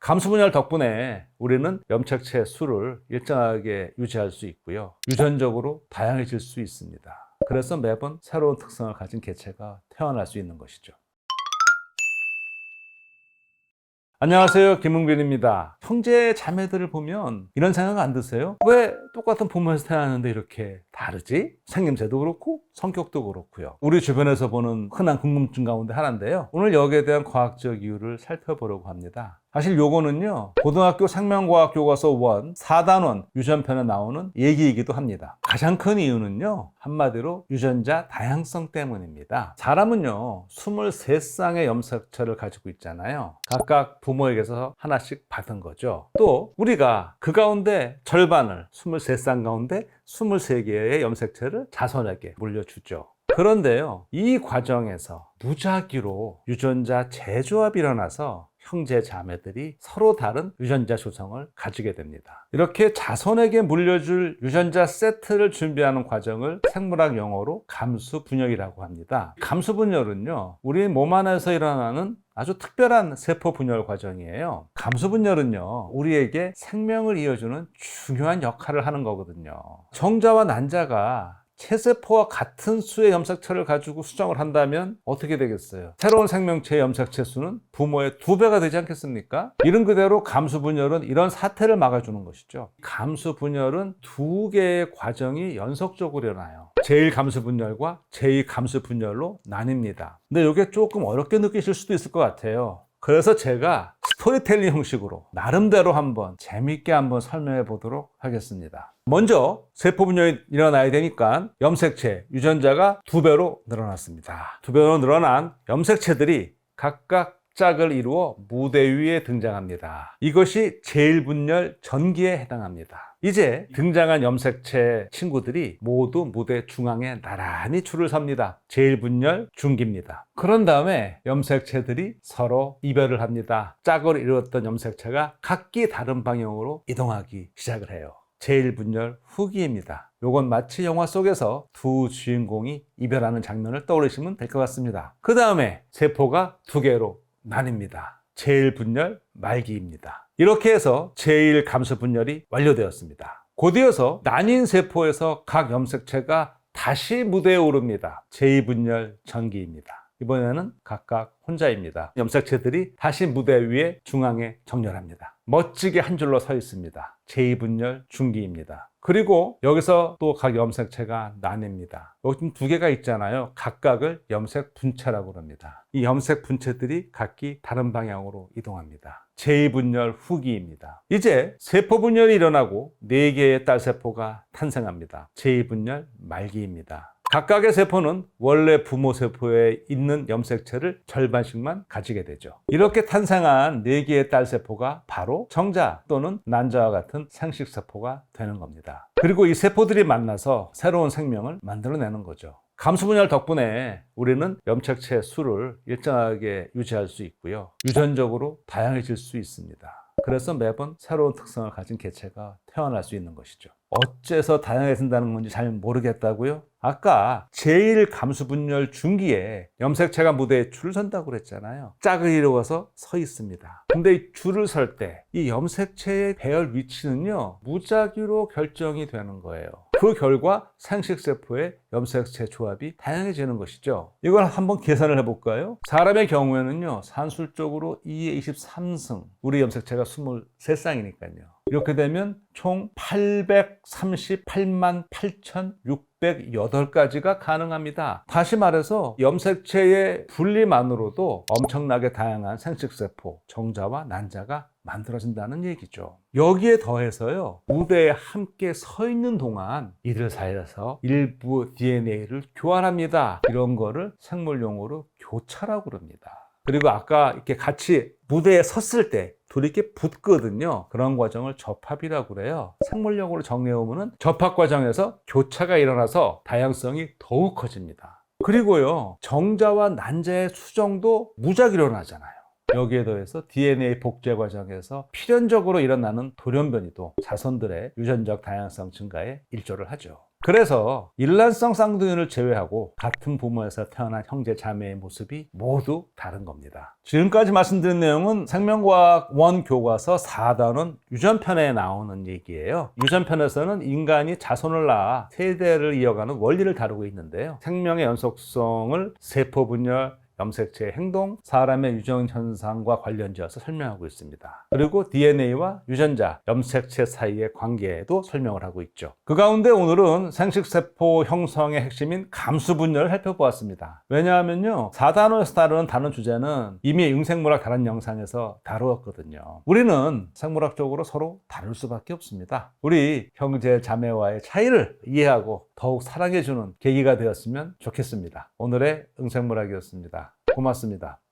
감수 분열 덕분에 우리는 염색체 수를 일정하게 유지할 수 있고요. 유전적으로 다양해질 수 있습니다. 그래서 매번 새로운 특성을 가진 개체가 태어날 수 있는 것이죠. 안녕하세요, 김웅빈입니다. 형제 자매들을 보면 이런 생각 안 드세요? 왜 똑같은 부모에서 태어났는데 이렇게 다르지? 생김새도 그렇고 성격도 그렇고요. 우리 주변에서 보는 흔한 궁금증 가운데 하나인데요. 오늘 여기에 대한 과학적 이유를 살펴보려고 합니다. 사실 요거는요, 고등학교 생명과학 교과서 1 4단원 유전편에 나오는 얘기이기도 합니다. 가장 큰 이유는요, 한마디로 유전자 다양성 때문입니다. 사람은요 23쌍의 염색체를 가지고 있잖아요. 각각 부모에게서 하나씩 받은 거죠. 또 우리가 그 가운데 절반을 23쌍 가운데 23개의 염색체를 자손에게 물려주죠. 그런데요, 이 과정에서 무작위로 유전자 재조합이 일어나서 형제 자매들이 서로 다른 유전자 조성을 가지게 됩니다. 이렇게 자손에게 물려줄 유전자 세트를 준비하는 과정을 생물학 용어로 감수분열이라고 합니다. 감수분열은요, 우리 몸 안에서 일어나는 아주 특별한 세포 분열 과정이에요. 감수분열은요, 우리에게 생명을 이어주는 중요한 역할을 하는 거거든요. 정자와 난자가 체세포와 같은 수의 염색체를 가지고 수정을 한다면 어떻게 되겠어요? 새로운 생명체의 염색체 수는 부모의 2배가 되지 않겠습니까? 이른 그대로 감수분열은 이런 사태를 막아주는 것이죠. 감수분열은 2개의 과정이 연속적으로 일어나요. 제1감수분열과 제2감수분열로 나뉩니다. 근데 이게 조금 어렵게 느끼실 수도 있을 것 같아요. 그래서 제가 스토리텔링 형식으로 나름대로 재밌게 한번 설명해 보도록 하겠습니다. 먼저 세포 분열이 일어나야 되니까 염색체, 유전자가 2배로 늘어났습니다. 2배로 늘어난 염색체들이 각각 짝을 이루어 무대 위에 등장합니다. 이것이 제1분열 전기에 해당합니다. 이제 등장한 염색체 친구들이 모두 무대 중앙에 나란히 줄을 섭니다. 제1분열 중기입니다. 그런 다음에 염색체들이 서로 이별을 합니다. 짝을 이루었던 염색체가 각기 다른 방향으로 이동하기 시작을 해요. 제1분열 후기입니다. 요건 마치 영화 속에서 두 주인공이 이별하는 장면을 떠올리시면 될 것 같습니다. 그 다음에 세포가 2개로 나뉩니다. 제1분열 말기입니다. 이렇게 해서 제1감수분열이 완료되었습니다. 곧이어서 나뉜 세포에서 각 염색체가 다시 무대에 오릅니다. 제2분열 전기입니다. 이번에는 각각 혼자입니다. 염색체들이 다시 무대 위에 중앙에 정렬합니다. 멋지게 한 줄로 서 있습니다. 제2분열 중기입니다. 그리고 여기서 또 각 염색체가 나뉩니다. 여기 좀 2개가 있잖아요. 각각을 염색 분체라고 합니다. 이 염색 분체들이 각기 다른 방향으로 이동합니다. 제2분열 후기입니다. 이제 세포 분열이 일어나고 4개의 딸세포가 탄생합니다. 제2분열 말기입니다. 각각의 세포는 원래 부모 세포에 있는 염색체를 절반씩만 가지게 되죠. 이렇게 탄생한 4개의 딸세포가 바로 정자 또는 난자와 같은 생식세포가 되는 겁니다. 그리고 이 세포들이 만나서 새로운 생명을 만들어내는 거죠. 감수분열 덕분에 우리는 염색체 수를 일정하게 유지할 수 있고요. 유전적으로 다양해질 수 있습니다. 그래서 매번 새로운 특성을 가진 개체가 태어날 수 있는 것이죠. 어째서 다양해진다는 건지 잘 모르겠다고요? 아까 제1감수분열 중기에 염색체가 무대에 줄을 선다고 그랬잖아요. 짝을 이루어서 서 있습니다. 근데 이 줄을 설 때 이 염색체의 배열 위치는요, 무작위로 결정이 되는 거예요. 그 결과 생식세포의 염색체 조합이 다양해지는 것이죠. 이걸 한번 계산을 해볼까요? 사람의 경우에는요, 산술적으로 2의 23승, 우리 염색체가 23쌍이니까요. 이렇게 되면 총 838만 8,608가지가 가능합니다. 다시 말해서 염색체의 분리만으로도 엄청나게 다양한 생식세포, 정자와 난자가 만들어진다는 얘기죠. 여기에 더해서요, 무대에 함께 서 있는 동안 이들 사이에서 일부 DNA를 교환합니다. 이런 거를 생물용어로 교차라고 그럽니다. 그리고 아까 이렇게 같이 무대에 섰을 때 둘이 이렇게 붙거든요. 그런 과정을 접합이라고 그래요. 생물용어로 정리해보면 접합 과정에서 교차가 일어나서 다양성이 더욱 커집니다. 그리고요, 정자와 난자의 수정도 무작위로 일어나잖아요. 여기에 더해서 DNA 복제 과정에서 필연적으로 일어나는 돌연변이도 자손들의 유전적 다양성 증가에 일조를 하죠. 그래서 일란성 쌍둥이를 제외하고 같은 부모에서 태어난 형제 자매의 모습이 모두 다른 겁니다. 지금까지 말씀드린 내용은 생명과학 1 교과서 4단원 유전편에 나오는 얘기예요. 유전편에서는 인간이 자손을 낳아 세대를 이어가는 원리를 다루고 있는데요. 생명의 연속성을 세포 분열, 염색체의 행동, 사람의 유전 현상과 관련지어서 설명하고 있습니다. 그리고 DNA와 유전자, 염색체 사이의 관계에도 설명을 하고 있죠. 그 가운데 오늘은 생식세포 형성의 핵심인 감수 분열을 살펴보았습니다. 왜냐하면요, 4단원에서 다루는 주제는 이미 응생물학 다른 영상에서 다루었거든요. 우리는 생물학적으로 서로 다를 수밖에 없습니다. 우리 형제 자매와의 차이를 이해하고 더욱 사랑해주는 계기가 되었으면 좋겠습니다. 오늘의 응생물학이었습니다. 고맙습니다.